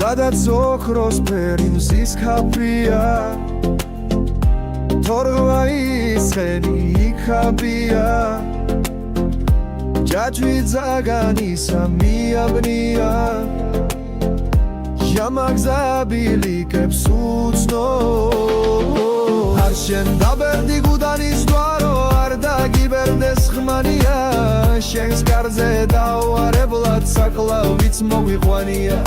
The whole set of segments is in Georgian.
სადაც ოქროს ფერი მზის ქაფია თორღვა ისხენი იქაბია ჯაჭვი ძაგანისა მიაბნია ჟამაგზაბილიკებს უცნო არ შენ დაბერდი გუდანის ჯვარო არ დაგიბერდეს ხმანია შენს კარზე დავარებლად საკლავიც მოგვიყვანია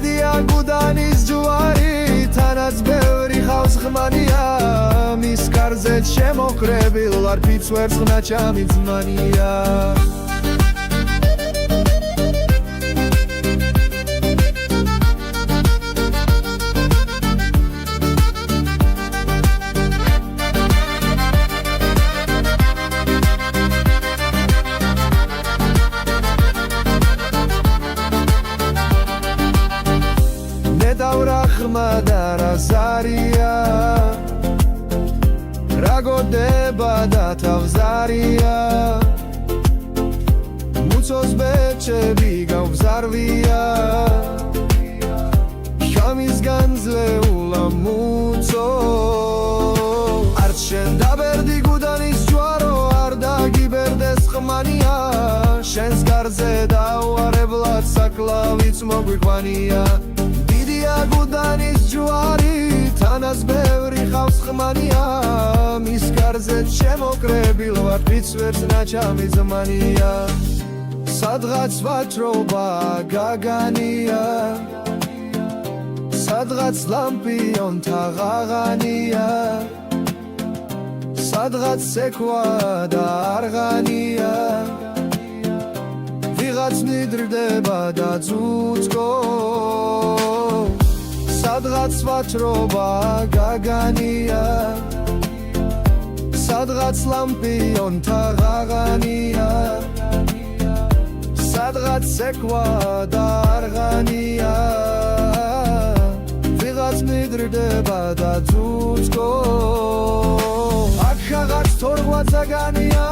დიდია გუდანის ჯვარი თანაც ბევრი ხავს ხმანია მის კარზე შემოყრებილ არ ფიცვერს ხნაჩამი ძმანია ზარია რაგოდება და თავზარია მუცოს ბეჭები გავზარვია შამისგან ზეულა მუცო არც შენ დაბერდი გუდანის ჯვარო არ დაგიბერდეს ხმანია შენს გარზე დავარებლად საკლავიც მოგვიყვანია გუდანის ჯვარი თანაც ბევრი ხავს ხმანია მის კარზე შემოყრებილ ვარ ფიცვერს ნაჩამი ძმანია სადღაც ვაჭრობა გაგანია სადღაც ლამპიონთა ღაღანია სადღაც სექვა და არღანია ვიღაც მიდრდება და ძუძკო სადღაც ვაჭრობა გაგანია სადღაც ლამპიონთა ღაღანია სადღაც სექვა და არღანია ვიღაც მიდრდება და ძუძკო აქ რაღაც თორღვა ძაგანია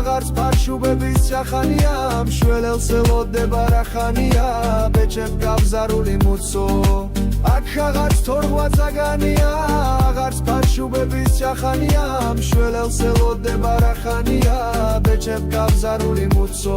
აღარც ფარშუბების სახანია მშველელს ელოდება რახანია ბეჭებ გავზარული მუცო აქ რაღაც თორღვა ძაგანია აღარც ფარშუბების სახანია მშველელს ელოდება რახანია ბეჭებ გავზარული მუცო